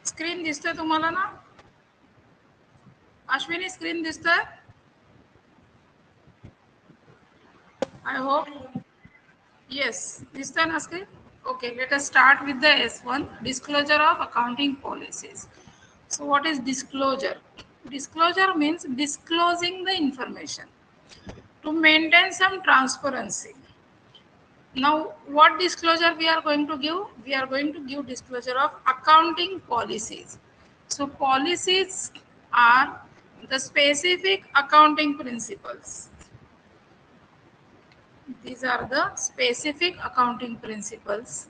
Screen दिसतोय तुम्हाला ना? अश्विनी स्क्रीन दिसतोय? I hope yes. दिसतोय ना screen? Okay, let us start with the S1, disclosure of accounting policies. So what is disclosure? Disclosure means disclosing the information to maintain some transparency. Now, what disclosure we are going to give? We are going to give disclosure of accounting policies. So, policies are the specific accounting principles. These are the specific accounting principles.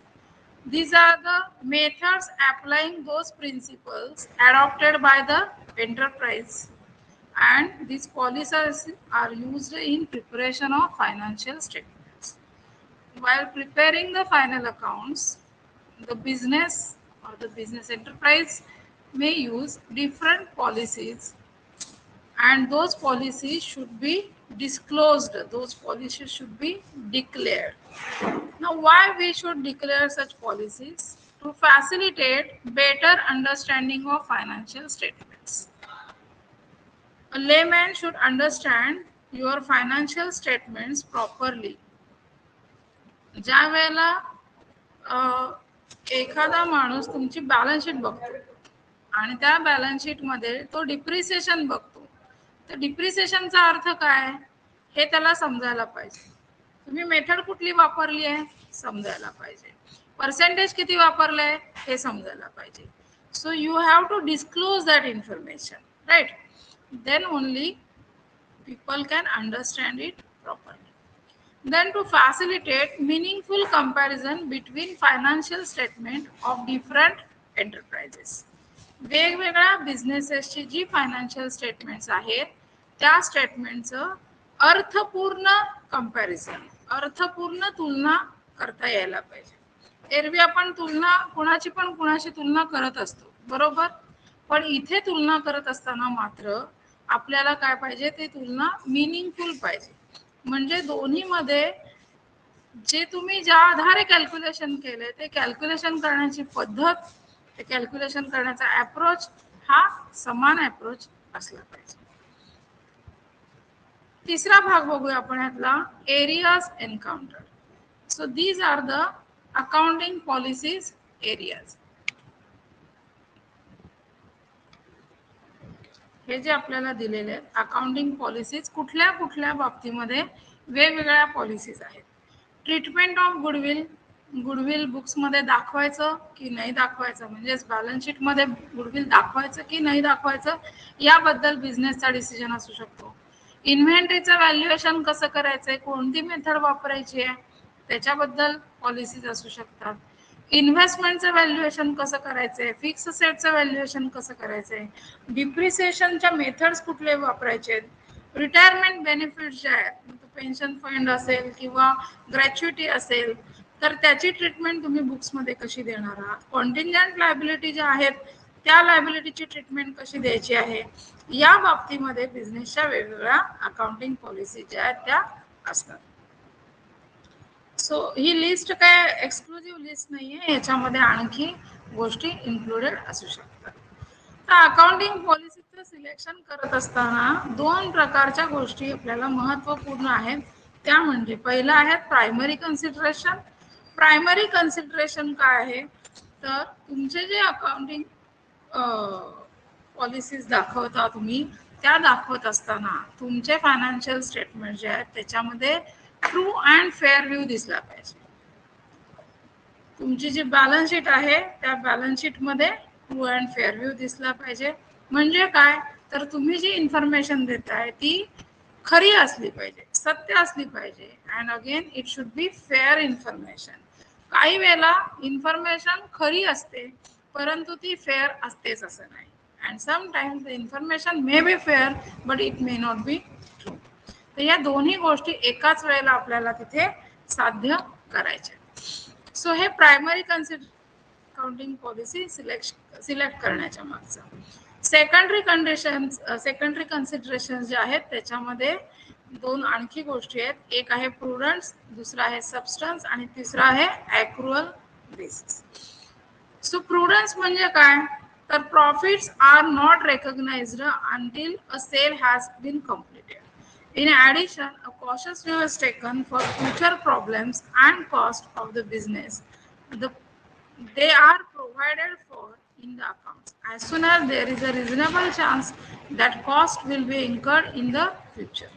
These are the methods applying those principles adopted by the enterprise, and these policies are used in preparation of financial statements. While preparing the final accounts, the business or the business enterprise may use different policies, and those policies should be disclosed. Those policies should be declared. Now, why we should declare such policies? To facilitate better understanding of financial statements. A layman should understand your financial statements properly. ज्या वेळेला एखादा माणूस तुमची balance sheet बघतो आणि त्या balance sheet मध्ये तो डिप्रिसिएशन बघतो, तर डिप्रिसिएशनचा अर्थ काय हे त्याला समजायला पाहिजे. तुम्ही मेथड कुठली वापरली आहे समजायला पाहिजे, पर्सेंटेज किती वापरलंय हे समजायला पाहिजे. So you have to disclose that information, right? Then only people can understand it properly. Then to facilitate meaningful comparison between financial statement of different enterprises. वेगवेगळ्या बिझनेसेसची जी फायनान्शियल स्टेटमेंट्स आहेत त्या स्टेटमेंटचं अर्थपूर्ण कंपॅरिझन, अर्थपूर्ण तुलना करता यायला पाहिजे. एरवी आपण तुलना कुणाची तुलना करत असतो, बरोबर? पण इथे तुलना करत असताना मात्र आपल्याला काय पाहिजे, ते तुलना मिनिंगफुल पाहिजे. म्हणजे दोन्ही मध्ये जे तुम्ही ज्या आधारे कॅल्क्युलेशन केले ते कॅल्क्युलेशन करण्याची पद्धत, ते कॅल्क्युलेशन करण्याचा अप्रोच हा समान अप्रोच असला पाहिजे. तिसरा भाग बघूया आपण यातला, areas encounter. So these are the accounting policies areas. हे जे आपल्याला दिलेले आहेत अकाउंटिंग पॉलिसीज, कुठल्या कुठल्या बाबतीमध्ये वेगवेगळ्या पॉलिसीज आहेत. Treatment of goodwill, goodwill books मध्ये दाखवायचं की नाही दाखवायचं, म्हणजेच बॅलन्स शीट मध्ये गुडविल दाखवायचं की नाही दाखवायचं याबद्दल बिझनेसचा डिसिजन असू शकतो. इन्व्हेंटरीचं व्हॅल्युएशन कसं करायचंय, कोणती मेथड वापरायची आहे त्याच्याबद्दल पॉलिसीज असू शकतात. इन्व्हेस्टमेंटचं व्हॅल्युएशन कसं करायचंय, फिक्स सेटचं व्हॅल्युएशन कसं करायचंय, डिप्रिसिएशनच्या मेथड्स कुठले वापरायचे आहेत, रिटायरमेंट बेनिफिट जे आहेत, पेन्शन फंड असेल किंवा ग्रॅच्युटी असेल तर त्याची ट्रीटमेंट तुम्ही बुक्समध्ये कशी देणार आहात, कॉन्टिंजंट लायबिलिटी ज्या आहेत त्या लायबिलिटीची ट्रीटमेंट कशी द्यायची आहे, या बाबतीमध्ये बिझनेसच्या वेगवेगळ्या अकाउंटिंग पॉलिसी ज्या आहेत त्या असतात. सो ही लिस्ट काय एक्सक्लुझिव्ह लिस्ट नाहीये, याच्यामध्ये आणखी गोष्टी इन्क्लुडेड असू शकतात. तर अकाउंटिंग पॉलिसीचं सिलेक्शन करत असताना दोन प्रकारच्या गोष्टी आपल्याला महत्त्वपूर्ण आहेत. त्या म्हणजे पहिलं आहे प्रायमरी कन्सिडरेशन. प्रायमरी कन्सिडरेशन काय आहे, तर तुमचे जे अकाउंटिंग पॉलिसीज दाखवता तुम्ही, त्या दाखवत असताना तुमचे फायनान्शियल स्टेटमेंट जे आहेत त्याच्यामध्ये ट्रू अँड फेअर व्ह्यू दिसला पाहिजे. तुमची जी बॅलन्स शीट आहे त्या बॅलन्स शीट मध्ये ट्रू अँड फेअर व्ह्यू दिसला पाहिजे. म्हणजे काय, तर तुम्ही जी इन्फॉर्मेशन देताय ती खरी असली पाहिजे, सत्य असली पाहिजे. And again it should be fair information. काही वेळेला इन्फॉर्मेशन खरी असते परंतु ती फेअर असतेच असं नाही. And sometimes the information may be fair but it may not be true. तर या दोन्ही गोष्टी एकाच वेळेला आपल्याला तिथे साध्य करायच्या. सो हे प्रायमरी अकाउंटिंग पॉलिसी सिलेक्ट करण्याच्या मागचं. सेकंडरी कन्सिडरेशन जे आहेत त्याच्यामध्ये दोन आणखी गोष्टी आहेत. एक आहे प्रुडन्स, दुसरा आहे सबस्टन्स आणि तिसरा आहे ॲक्रुअल बेसिस. सो प्रुडन्स म्हणजे काय, तर profits are not recognized until a sale has been completed. In addition, a cautious view is taken for future problems and cost of the business. The, they are provided for in the accounts as soon as there is a reasonable chance that cost will be incurred in the future.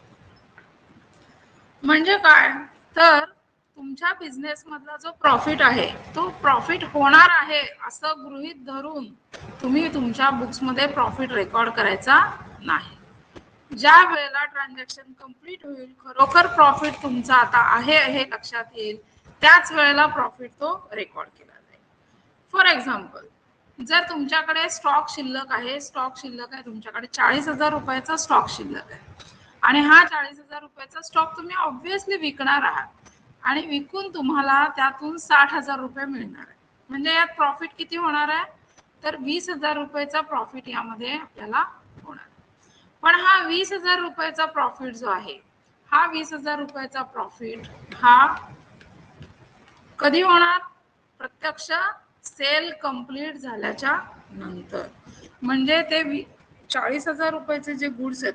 म्हणजे काय, तर तुमच्या business मधला जो profit आहे तो profit होणार आहे असं गृहीत धरून तुम्ही तुमच्या बुक्स मध्ये प्रॉफिट रेकॉर्ड करायचा नाही. ज्या वेळेला ट्रान्झॅक्शन कंप्लीट होईल, खरोखर प्रॉफिट तुमचा आता आहे हे लक्षात येईल, त्याच वेळेला प्रॉफिट तो रेकॉर्ड केला जाईल. फॉर एक्झाम्पल, जर तुमच्याकडे स्टॉक शिल्लक आहे, तुमच्याकडे 40,000 रुपयाचा स्टॉक शिल्लक आहे आणि हा 40,000 रुपयाचा स्टॉक तुम्ही ऑब्व्हियसली विकणार आहात आणि विकून तुम्हाला त्यातून 60,000 रुपये मिळणार आहे. म्हणजे यात प्रॉफिट किती होणार आहे, तर 20,000 रुपयाचा प्रॉफिट यामध्ये आपल्याला होणार. पण हा 20,000 रुपयाचा प्रॉफिट जो आहे, हा 20,000 रुपयाचा प्रॉफिट हा कधी होणार, प्रत्यक्ष सेल कंप्लीट झाल्याच्या नंतर. म्हणजे ते 40,000 रुपयाचे जे गुड्स आहेत,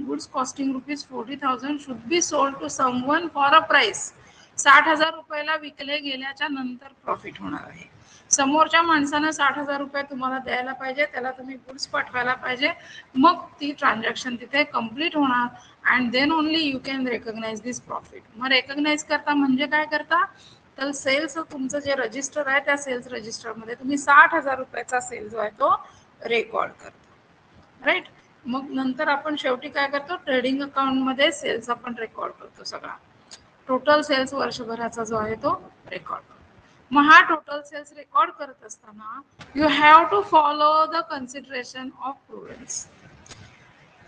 goods costing ₹40,000 should be sold to someone for a price. 60,000 रुपयाला विकले गेल्याच्या नंतर प्रॉफिट होणार आहे. समोरच्या माणसानं 60,000 रुपये तुम्हाला द्यायला पाहिजे, त्याला तुम्ही गुड्स पाठवायला पाहिजे, मग ती ट्रान्झॅक्शन तिथे कंप्लीट होणार and then only you can recognise this profit. मग रेकग्नाइज करता म्हणजे काय करता, तर सेल्स तुमचं जे रजिस्टर आहे त्या सेल्स रजिस्टरमध्ये तुम्ही 60,000 रुपयाचा सेल जो आहे तो रेकॉर्ड करता, राईट. मग नंतर आपण शेवटी काय करतो, ट्रेडिंग अकाउंट मध्ये सेल्स आपण रेकॉर्ड करतो, सगळा टोटल सेल्स वर्षभराचा जो आहे तो रेकॉर्ड करतो. मग हा टोटल सेल्स रेकॉर्ड करत असताना you have to follow the consideration of prudence.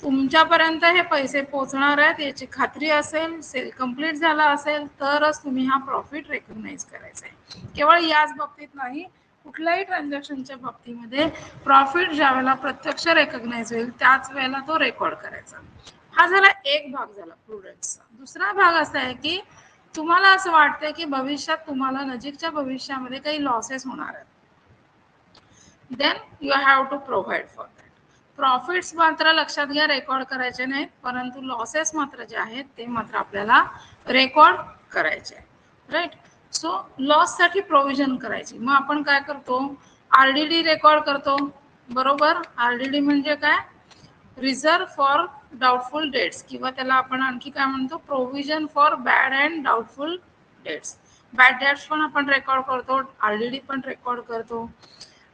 तुमच्यापर्यंत हे पैसे पोहोचणार आहेत याची खात्री असेल, सेल कंप्लीट झाला असेल तरच तुम्ही हा प्रॉफिट रेकग्नाइज करायचा आहे. केवळ याच बाबतीत नाही, कुठल्याही ट्रान्झॅक्शनच्या बाबतीमध्ये प्रॉफिट ज्या वेळेला प्रत्यक्ष रेकग्नाइज होईल त्याच वेळेला तो रेकॉर्ड करायचा. हा झाला एक भाग झाला प्रुडन्सचा. दुसरा भाग असा आहे की तुम्हाला असं वाटतंय की भविष्यात तुम्हाला नजीकच्या भविष्यामध्ये काही लॉसेस होणार आहेत, then you have to provide for that. Profits मात्र लक्षात घ्या रेकॉर्ड करायचे नाहीत, परंतु लॉसेस मात्र जे आहेत ते मात्र आपल्याला रेकॉर्ड करायचे आहे, राईट. सो लॉस साठी प्रोव्हिजन करायची. मग आपण काय करतो, आरडीडी रेकॉर्ड करतो, बरोबर. आरडीडी म्हणजे काय, रिझर्व फॉर डाउटफुल डेट्स, किंवा त्याला आपण आणखी काय म्हणतो, provision for bad and doubtful debts. Bad debts पण आपण रेकॉर्ड करतो, आरडीडी पण रेकॉर्ड करतो.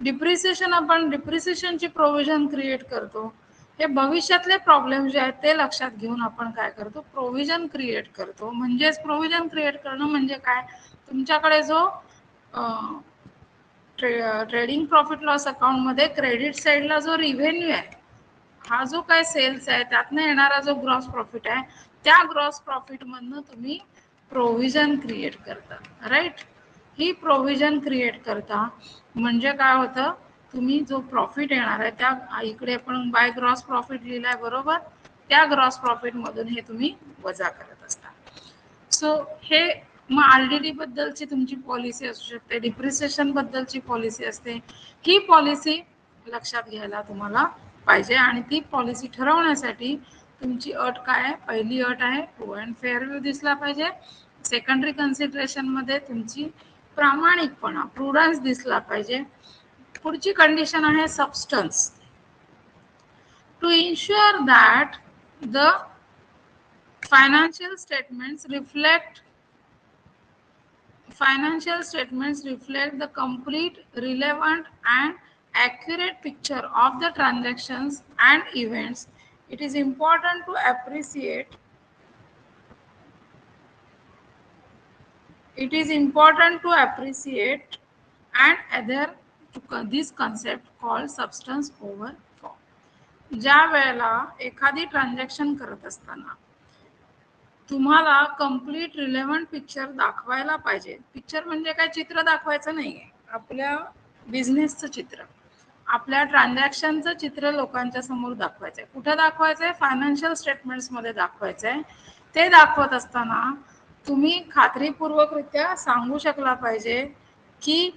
डिप्रिसिएशन, आपण डिप्रिसिएशनची प्रोव्हिजन क्रिएट करतो. हे भविष्यातले प्रॉब्लेम जे आहेत ते लक्षात घेऊन आपण काय करतो, प्रोव्हिजन क्रिएट करतो. म्हणजेच प्रोव्हिजन क्रिएट करणं म्हणजे काय, तुमच्याकडे जो ट्रेडिंग प्रॉफिट लॉस अकाउंट मध्ये क्रेडिट साइडला जो रिव्हेन्यू आहे, हा जो काय सेल्स आहे त्यातनं येणारा जो ग्रॉस प्रॉफिट आहे, त्या ग्रॉस प्रॉफिट मधनं तुम्ही प्रोव्हिजन क्रिएट करता, राईट. ही प्रोव्हिजन क्रिएट करता म्हणजे काय होतं, तुम्ही जो प्रॉफिट येणार आहे त्या, इकडे आपण बाय ग्रॉस प्रॉफिट लिहिलाय, बरोबर, त्या ग्रॉस प्रॉफिट मधून हे तुम्ही वजा करत असता. सो हे मग आरडीडी बद्दलची तुमची पॉलिसी असू शकते, डिप्रिसिएशन बद्दलची पॉलिसी असते. ही पॉलिसी लक्षात घ्यायला तुम्हाला पाहिजे आणि ती पॉलिसी ठरवण्यासाठी तुमची अट काय आहे, पहिली अट आहे ट्रू अँड फेअर व्ह्यू दिसला पाहिजे. सेकंडरी कन्सिडरेशन मध्ये तुमची प्रामाणिकपणा, प्रुडन्स दिसला पाहिजे. पुढची कंडिशन आहे substance. To ensure that the financial statements reflect the complete, relevant and accurate picture of the transactions and events. It is important to appreciate and adhere to this concept called substance over form. ज्या वेळेला एखादी transaction करत असताना तुम्हाला complete relevant picture दाखवायला पाहिजे. Picture म्हणजे काय, चित्र दाखवायचं नाहीये, आपल्या बिझनेसचं चित्र, आपल्या ट्रान्झॅक्शनचं चित्र लोकांच्या समोर दाखवायचंय. कुठे दाखवायचंय, फायनान्शियल स्टेटमेंट्स मध्ये दाखवायचंय. ते दाखवत असताना तुम्ही खात्रीपूर्वकरित्या सांगू शकला पाहिजे की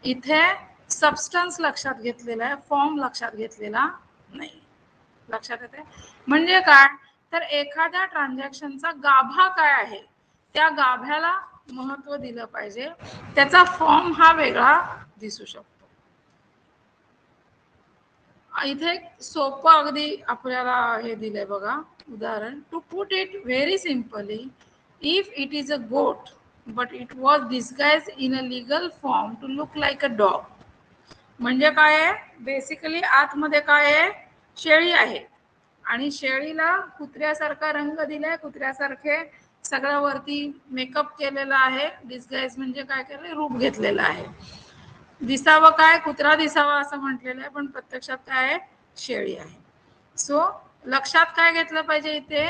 इथे सबस्टन्स लक्षात घेतलेला आहे, फॉर्म लक्षात घेतलेला नाही. लक्षात येते? म्हणजे काय, तर एखाद्या ट्रान्झॅक्शनचा गाभा काय आहे त्या गाभ्याला महत्व दिलं पाहिजे, त्याचा फॉर्म हा वेगळा दिसू शकतो. इथे सोपं अगदी आपल्याला हे दिलंय बघा उदाहरण. To put it very simply, if it is a goat but it was disguise in a legal form to look like a dog. म्हणजे काय आहे, बेसिकली आतमध्ये काय आहे, शेळी आहे आणि शेळीला कुत्र्यासारखा रंग दिलाय, कुत्र्यासारखे सगळं वरती मेकअप केलेला आहे. डिस्गाइज म्हणजे काय केलं, रूप घेतलेलं आहे. दिसावं काय, कुत्रा दिसावा असं म्हटलेलं आहे, पण प्रत्यक्षात काय आहे, शेळी आहे. सो लक्षात काय घेतलं पाहिजे इथे,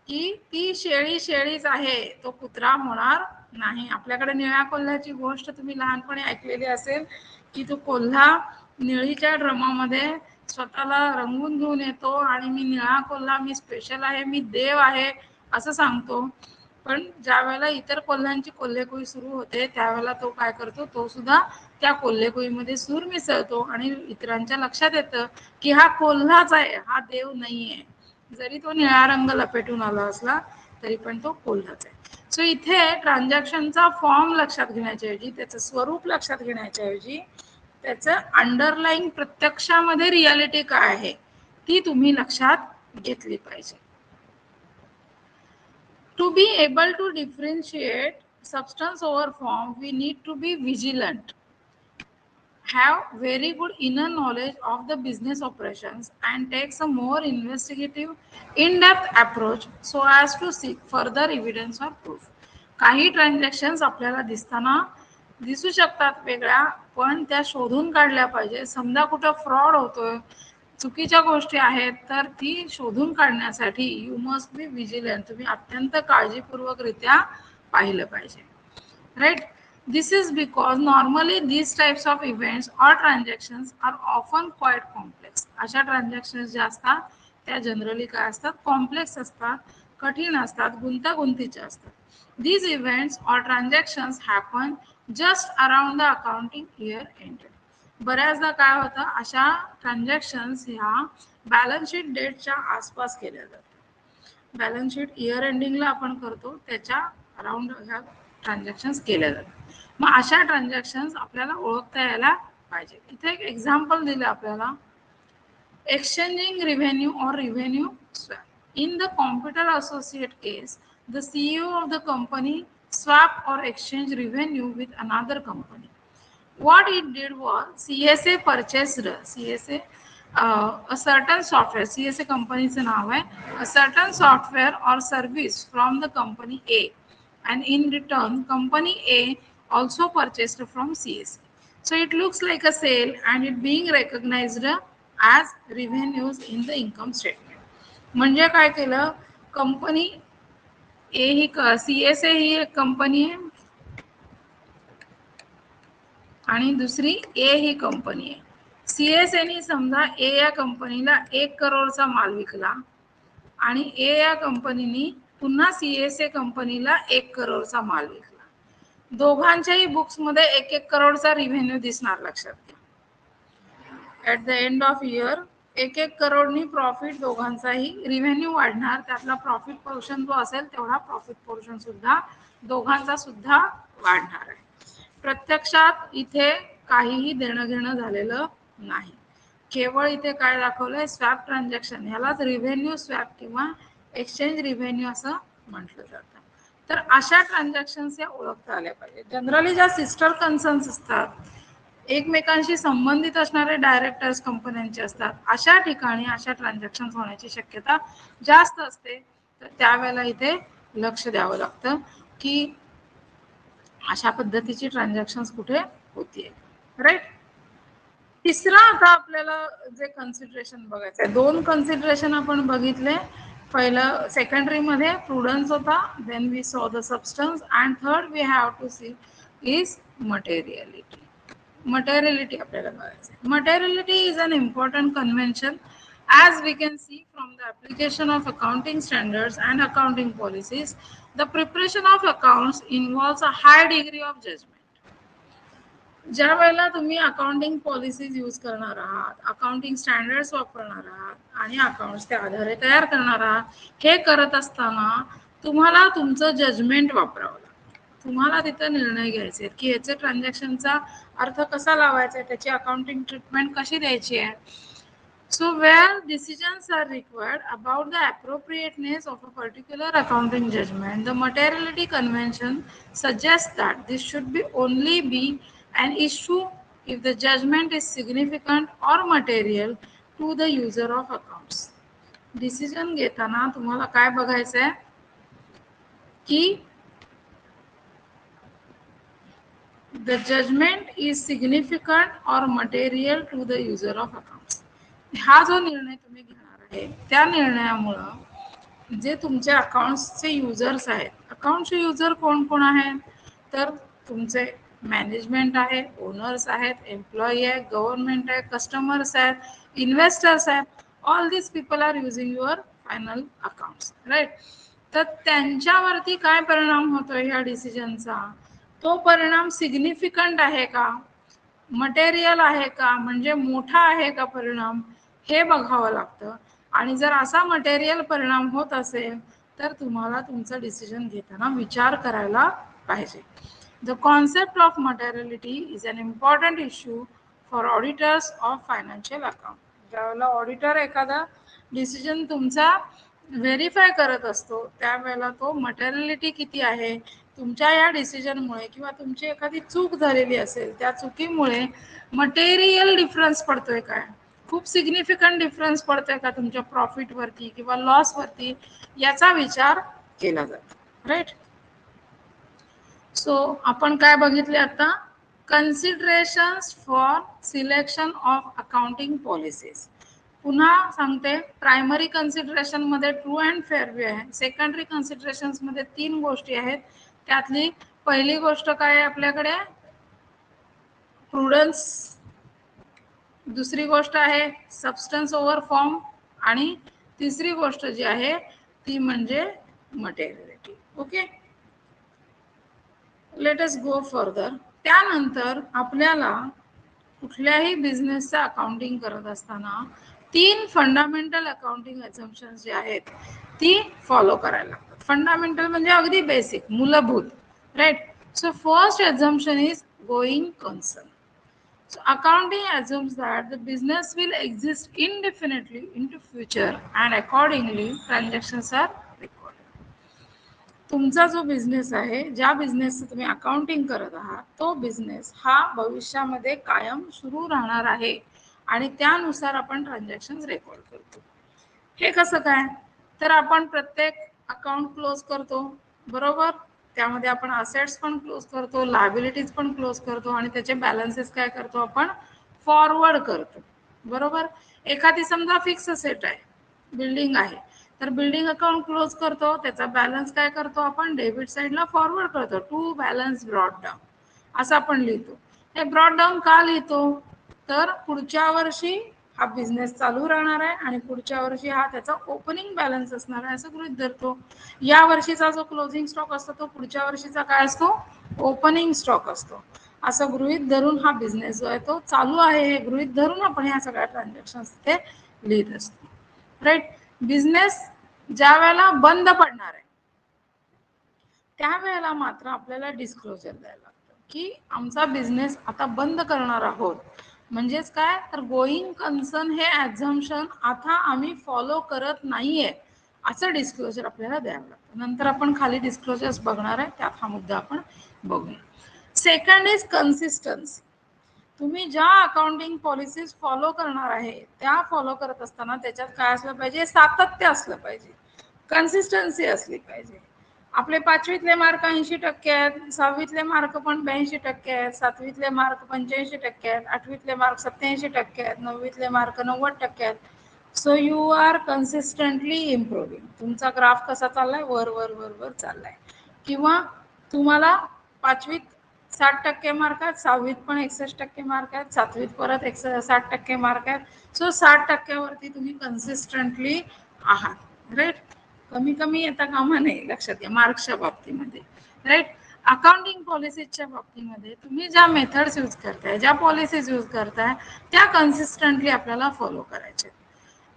की ती शेळी शेळीच आहे, तो कुत्रा होणार नाही. आपल्याकडे निळ्या कोल्ह्याची गोष्ट तुम्ही लहानपणी ऐकलेली असेल, की तो कोल्हा निळीच्या ड्रमामध्ये स्वतःला रंगवून घेऊन येतो आणि मी निळा कोल्हा, मी स्पेशल आहे, मी देव आहे असं सांगतो. पण ज्या वेळेला इतर कोल्ह्यांची कोल्हेकुई सुरू होते त्यावेळेला तो काय करतो, तो सुद्धा त्या कोल्हेकुईमध्ये सूर मिसळतो आणि इतरांच्या लक्षात येतं की हा कोल्हाच आहे, हा देव नाहीये. जरी तो निळा रंग लपेटून आला असला तरी पण तो कोल्हाच आहे. सो इथे ट्रान्झॅक्शनचा फॉर्म लक्षात घेण्याच्या ऐवजी, त्याचं स्वरूप लक्षात घेण्याच्या ऐवजी, त्याचं अंडरलाईंग प्रत्यक्षामध्ये रियालिटी काय आहे ती तुम्ही लक्षात घेतली पाहिजे. To be able to differentiate substance over form, we need to be vigilant, have very good inner knowledge of the business operations, and takes a more investigative, in-depth approach so as to seek further evidence or proof. काही transactions आपल्याला दिसू शकतात वेगळ्या, पण त्या शोधून काढल्या पाहिजे. समजा कुठं फ्रॉड होतोय, चुकीच्या गोष्टी आहेत, तर ती शोधून काढण्यासाठी यू मस्ट बी विजिलंट, तुम्ही अत्यंत काळजीपूर्वकरित्या पाहिलं पाहिजे. Right? This is because normally these types of events or transactions are often quite complex. अशा ट्रान्झॅक्शन्स ज्या असतात त्या जनरली काय असतात, कॉम्प्लेक्स असतात, कठीण असतात, गुंतागुंतीच्या असतात. These events or transactions happen just around the accounting year ended. बऱ्याचदा काय होतं, अशा ट्रान्झॅक्शन्स ह्या बॅलन्स शीट डेटच्या आसपास केल्या जातात. बॅलन्स शीट इयर एंडिंगला आपण करतो त्याच्या अराउंड ह्या ट्रान्झॅक्शन्स केल्या जातात. मग अशा ट्रान्झॅक्शन्स आपल्याला ओळखता यायला पाहिजे. इथे एक एक्झाम्पल दिलं आपल्याला, एक्सचेंजिंग रिव्हेन्यू और revenue swap. In the computer associate case, the CEO of the company swap or exchange revenue with another company. What it did was CSA purchased a certain software. CSA कंपनीचं नाव आहे. A certain software or service from the company A, and in return company A also purchased from CSA. So it looks like a sale and it being recognized as revenues in the income statement. म्हणजे काय केलं, company ए ही CSA ही एक company आहे आणि दुसरी ए ही company आहे. CSAने समजा ए या कंपनीला 1 करोडचा माल विकला आणि ए या कंपनीने पुन्हा CSA कंपनीला 1 करोडचा माल विकला. दोघांच्याही बुक्स मध्ये 1-1 करोडचा रिव्हेन्यू दिसणार, लक्षात घ्या. At the end of year 1-1 करोडनी प्रॉफिट दोघांचाही रिव्हेन्यू वाढणार, त्यातला प्रॉफिट पोर्शन जो असेल तेवढा प्रॉफिट पोर्शन सुद्धा दोघांचा सुद्धा वाढणार आहे. प्रत्यक्षात इथे काहीही देणं घेणं झालेलं नाही. केवळ इथे काय दाखवलंय, स्वॅप ट्रान्झॅक्शन, ह्यालाच रिव्हेन्यू स्वॅप किंवा एक्सचेंज रिव्हेन्यू असं म्हटलं जातं. तर अशा ट्रान्झॅक्शन्स या ओळखता आल्या पाहिजे. जनरली ज्या सिस्टर कन्सर्न्स असतात, एकमेकांशी संबंधित असणारे डायरेक्टर्स कंपन्यांचे असतात, अशा ठिकाणी अशा ट्रान्झॅक्शन्स होण्याची शक्यता जास्त असते. तर त्यावेळेला इथे लक्ष द्यावं लागतं की अशा पद्धतीची ट्रान्झॅक्शन्स कुठे होतीये. राईट? तिसरा आता आपल्याला जे कन्सिडरेशन बघायचं आहे, 2 कन्सिडरेशन आपण बघितले. पहिलं सेकंडरी मध्ये प्रुडन्स होता, then we saw the substance, and third we have to see is materiality. Materiality आपल्याला बघायचं आहे. Materiality is an important convention as we can see from the application of accounting standards and accounting policies. The preparation of accounts involves a high degree of judgment. ज्या वेळेला तुम्ही accounting policies use करणार आहात, accounting standards वापरणार आहात आणि accounts त्या आधारे तयार करणार आहात, हे करत असताना तुम्हाला तुमचं जजमेंट वापरावं लागतं. तुम्हाला तिथं निर्णय घ्यायचे आहेत की याचे ट्रान्झॅक्शनचा अर्थ कसा लावायचा आहे, त्याची अकाउंटिंग ट्रीटमेंट कशी द्यायची आहे. So where decisions are required about the appropriateness of a particular accounting judgment, the materiality convention suggests that this should be only be an issue if the judgment is significant or material to the user of accounts. Decision घेताना तुम्हाला काय बघायचं आहे की the judgment is significant or material to the user of accounts. हा जो निर्णय तुम्ही घेणार आहे त्या निर्णयामुळं जे तुमच्या अकाउंट्सचे युजर्स आहेत, अकाउंटचे युजर कोण कोण आहेत, तर तुमचे मॅनेजमेंट आहे, ओनर्स आहेत, एम्प्लॉई आहे, गव्हर्नमेंट आहे, कस्टमर्स आहेत, इन्व्हेस्टर्स आहेत. All this people are using your final accounts, right. तर त्यांच्यावरती काय परिणाम होतोय ह्या डिसिजनचा, तो परिणाम सिग्निफिकंट आहे का, मटेरियल आहे का, म्हणजे मोठा आहे का परिणाम, हे बघावं लागतं. आणि जर असा मटेरियल परिणाम होत असेल तर तुम्हाला तुमचं डिसिजन घेताना विचार करायला पाहिजे. The concept of materiality is an important issue for auditors of financial account. ज्यावेळेला ऑडिटर एखादा डिसिजन तुमचा व्हेरीफाय करत असतो त्यावेळेला तो मटेरियलिटी किती आहे, तुमच्या या डिसिजनमुळे किंवा तुमची एखादी चूक झालेली असेल त्या चुकीमुळे मटेरियल डिफरन्स पडतोय काय, खूप सिग्निफिकंट डिफरन्स पडतोय का तुमच्या प्रॉफिटवरती किंवा लॉसवरती, याचा विचार केला जातो, राईट. सो आपण काय बघितले आता, considerations for selection of accounting policies. पुन्हा सांगते, प्रायमरी कन्सिडरेशन मध्ये ट्रू अँड फेअर व्यू आहे, सेकंडरी कन्सिडरेशन मध्ये 3 गोष्टी आहेत. त्यातली पहिली गोष्ट काय आहे आपल्याकडे, प्रुडन्स, दुसरी गोष्ट आहे सबस्टन्स ओव्हर फॉर्म आणि तिसरी गोष्ट जी आहे ती म्हणजे materiality. Okay, let us go further. त्यानंतर आपल्याला कुठल्याही बिझनेसचं अकाउंटिंग करत असताना 3 फंडामेंटल अकाउंटिंग अझम्पशन्स जे आहेत ती फॉलो करायला लागतात. फंडामेंटल म्हणजे अगदी बेसिक, मूलभूत, right. So first assumption is going concern. So accounting assumes that the business will exist indefinitely into future and accordingly transactions are recorded. तुमचा जो बिझनेस आहे, ज्या बिझनेसचं तुम्ही अकाउंटिंग करत आहात, तो बिझनेस हा भविष्यामध्ये कायम सुरू राहणार आहे आणि त्यानुसार आपण ट्रान्झॅक्शन रेकॉर्ड करतो. हे कसं काय, तर आपण प्रत्येक अकाउंट क्लोज करतो, बरोबर. त्यामध्ये आपण असेट्स पण क्लोज करतो, लायबिलिटीज पण क्लोज करतो आणि त्याचे बॅलन्सेस काय करतो आपण फॉरवर्ड करतो, बरोबर. एखादी समजा फिक्स असेट आहे, बिल्डिंग आहे, तर बिल्डिंग अकाउंट क्लोज करतो, त्याचा बॅलन्स काय करतो आपण डेबिट साईडला फॉरवर्ड करतो, टू बॅलन्स ब्रॉट डाऊन असं आपण लिहितो. हे ब्रॉट डाऊन का लिहितो, तर पुढच्या वर्षी हा बिझनेस चालू राहणार आहे आणि पुढच्या वर्षी हा त्याचा ओपनिंग बॅलन्स असणार आहे असं गृहीत धरतो. या वर्षीचा जो क्लोजिंग स्टॉक असतो तो पुढच्या वर्षीचा काय असतो, ओपनिंग स्टॉक असतो. असं गृहीत धरून हा बिझनेस जो आहे तो चालू आहे हे गृहीत धरून आपण ह्या सगळ्या ट्रान्झॅक्शन्स ते लिहित असतो, राईट. बिझनेस ज्या वेळेला बंद पडणार आहे त्यावेळेला मात्र आपल्याला डिस्क्लोजर द्यायला लागतं की आमचा बिझनेस आता बंद करणार आहोत. म्हणजेच काय, तर गोईंग कन्सर्न हे ॲझम्पशन आता आम्ही फॉलो करत नाहीये असं डिस्क्लोजर आपल्याला द्यावं लागतं. नंतर आपण खाली डिस्क्लोजर्स बघणार आहे, त्यात हा मुद्दा आपण बघूया. Second is consistency. तुम्ही ज्या अकाउंटिंग पॉलिसीज फॉलो करणार आहे त्या फॉलो करत असताना त्याच्यात काय असलं पाहिजे, सातत्य असलं पाहिजे, कन्सिस्टन्सी असली पाहिजे. आपले 5वीतले मार्क 80% आहेत, 6वीतले मार्क पण 82% आहेत, 7वीतले मार्क 85% आहेत, 8वीतले मार्क 87% आहेत, 9वीतले मार्क 90% आहेत. So you are consistently improving. तुमचा ग्राफ कसा चाललाय, वर वर वर वर चाललाय. किंवा तुम्हाला 5वीत 60% मार्क आहेत, 6वीत पण 61% मार्क आहेत, 7वीत परत 60% मार्क आहेत. सो 60%वरती तुम्ही कन्सिस्टंटली आहात, राईट. कमी कमी येता कामा नाही, लक्षात घ्या मार्क्सच्या बाबतीमध्ये, राईट. अकाउंटिंग पॉलिसीच्या बाबतीमध्ये तुम्ही ज्या मेथड्स यूज करताय, ज्या पॉलिसीज यूज करताय, त्या कन्सिस्टंटली आपल्याला फॉलो करायचे.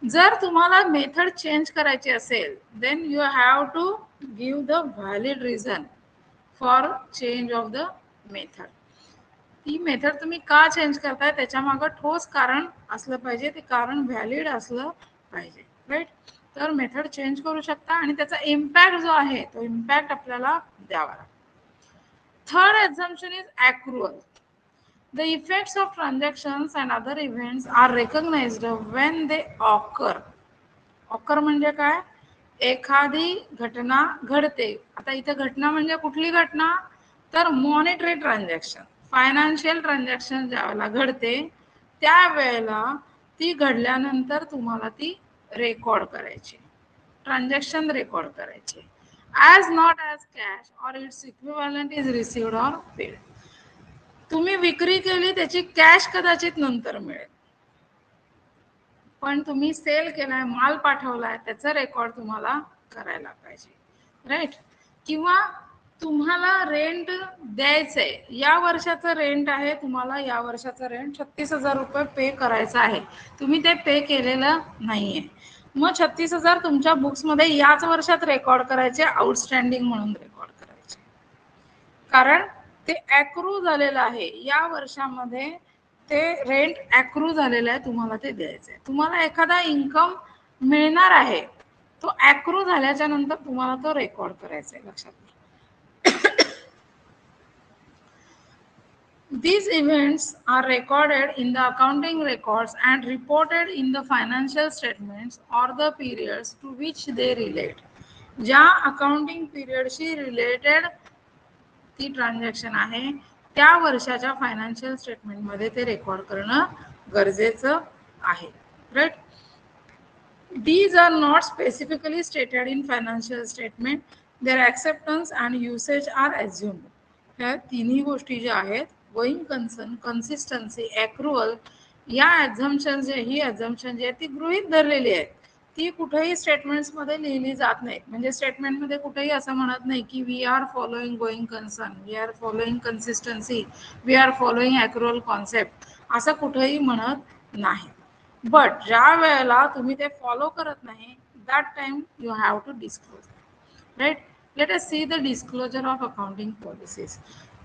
जर तुम्हाला मेथड चेंज करायची असेल, then you have to give the valid reason for change of the method. ती मेथड तुम्ही का चेंज करताय त्याच्या मागे ठोस कारण असलं पाहिजे, ते कारण व्हॅलिड असलं पाहिजे, राईट. तर मेथड चेंज करू शकता आणि त्याचा इम्पॅक्ट जो आहे तो इम्पॅक्ट आपल्याला द्यावा लागतो. Third assumption is accrual. The effects of transactions and other events are recognized when they occur. Occur म्हणजे काय? एखादी घटना घडते. आता इथे घटना म्हणजे कुठली घटना? तर मॉनिटरी ट्रान्झॅक्शन, फायनान्शियल ट्रान्झॅक्शन ज्यावेळेला घडते त्यावेळेला ती घडल्यानंतर तुम्हाला ती रेकॉर्ड करायची, ट्रान्झॅक्शन रेकॉर्ड करायची. as not as cash or its equivalent is received or paid. तुम्ही विक्री केली त्याची कॅश कदाचित नंतर मिळेल, पण तुम्ही सेल केलाय, माल पाठवलाय, त्याचा रेकॉर्ड तुम्हाला करायला पाहिजे, राईट. किंवा तुम्हाला रेंट द्यायचंय, या वर्षाचं रेंट आहे, तुम्हाला या वर्षाचं रेंट 36,000 रुपये पे करायचं आहे, तुम्ही ते पे केलेलं नाहीये, मग 36,000 तुमच्या बुक्स मध्ये याच वर्षात रेकॉर्ड करायचे, आउटस्टँडिंग म्हणून रेकॉर्ड करायचे, कारण ते ॲक्रू झालेलं आहे, या वर्षामध्ये ते रेंट ॲक्रू झालेलं आहे, तुम्हाला ते द्यायचं आहे. तुम्हाला एखादा इन्कम मिळणार आहे, तो ॲक्रू झाल्याच्या नंतर तुम्हाला तो रेकॉर्ड करायचा आहे, लक्षात घ्या. These events are recorded in the accounting records and reported in the financial statements or the periods to which they relate. ज्या अकाउंटिंग पिरियडशी रिलेटेड ती ट्रान्झॅक्शन आहे त्या वर्षाच्या फायनान्शियल स्टेटमेंट मध्ये ते रेकॉर्ड करणं गरजेचं आहे, right. These are not specifically stated in financial statement. Their acceptance and usage are assumed. ह्या तिन्ही गोष्टी ज्या आहेत, गोइंग कन्सर्न, कन्सिस्टन्सी, ॲक्रुअल, या ॲझम्पशन जे ही ॲझम्पशन जे ती गृहीत धरलेली आहेत, ती कुठेही स्टेटमेंट्स मध्ये लिहिली जात नाहीत. म्हणजे स्टेटमेंट मध्ये कुठेही असं म्हणत नाही की we are following going concern, we are following consistency, we are following accrual concept, असं कुठेही म्हणत नाही. बट ज्या वेळेला तुम्ही ते फॉलो करत नाही, that time you have to disclose, right. Let us see the disclosure of accounting policies.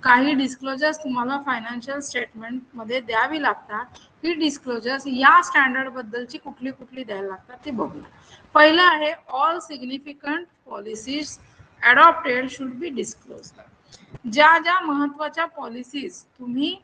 काही डिस्क्लोजर्स तुम्हाला फायनान्शियल स्टेटमेंट मध्ये द्यावी लागतात. ही डिस्क्लोजर्स या स्टँडर्ड बद्दलची कुठली कुठली द्यायला लागतात ते बघूया. पहिलं आहे all significant policies adopted should be disclose. ज्या ज्या महत्वाच्या पॉलिसीज तुम्ही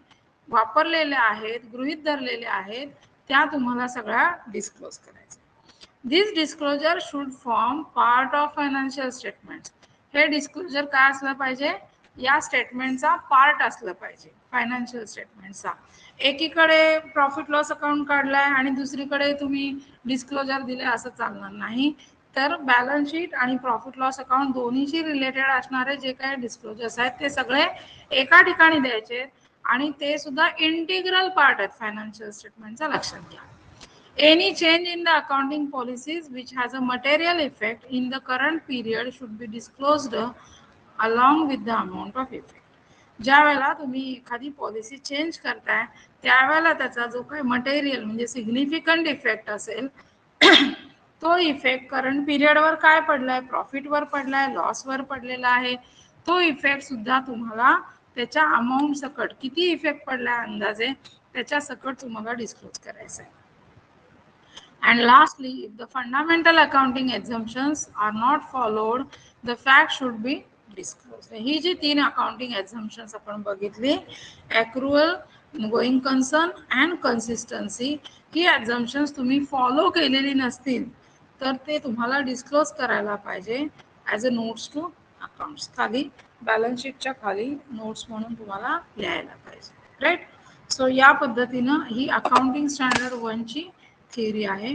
वापरलेल्या आहेत, गृहीत धरलेल्या आहेत, त्या तुम्हाला सगळ्या डिस्क्लोज करायच्या. This disclosure should form part of financial statement. हे डिस्क्लोजर काय असलं पाहिजे? या स्टेटमेंटचा पार्ट असलं पाहिजे, फायनान्शियल स्टेटमेंटचा. एकीकडे प्रॉफिट लॉस अकाउंट काढलाय आणि दुसरीकडे तुम्ही डिस्क्लोजर दिले असं चालणार नाही. तर बॅलन्स शीट आणि प्रॉफिट लॉस अकाउंट दोन्हीशी रिलेटेड असणारे जे काही डिस्क्लोजर्स आहेत ते सगळे एका ठिकाणी द्यायचे आणि ते सुद्धा इंटिग्रल पार्ट आहेत फायनान्शियल स्टेटमेंटचा, लक्षात घ्या. Any change in the accounting policies which has a material effect in the current period should be disclosed along with the amount of effect. ज्या वेळेला तुम्ही एखादी पॉलिसी चेंज करताय त्यावेळेला त्याचा जो काही मटेरियल म्हणजे सिग्निफिकंट इफेक्ट असेल तो इफेक्ट करंट पिरियडवर काय पडलाय, प्रॉफिटवर पडलाय, लॉसवर पडलेला आहे, तो इफेक्ट सुद्धा तुम्हाला त्याच्या अमाऊंट सकट किती इफेक्ट पडलाय अंदाजे त्याच्या सकट तुम्हाला डिस्क्लोज करायचं आहे. And lastly, if the fundamental accounting assumptions are not followed, the fact should be disclosed. ही जी 3 अकाउंटिंग assumptions आपण बघितली, accrual, going concern and consistency, ही assumptions तुम्ही फॉलो केलेली नसतील तर ते तुम्हाला डिस्क्लोज करायला पाहिजे as a notes to accounts. खाली बॅलन्स शीटच्या खाली नोट्स म्हणून तुम्हाला लिहायला पाहिजे, राईट. सो या पद्धतीनं ही अकाउंटिंग स्टँडर्ड 1 ची थिअरी आहे.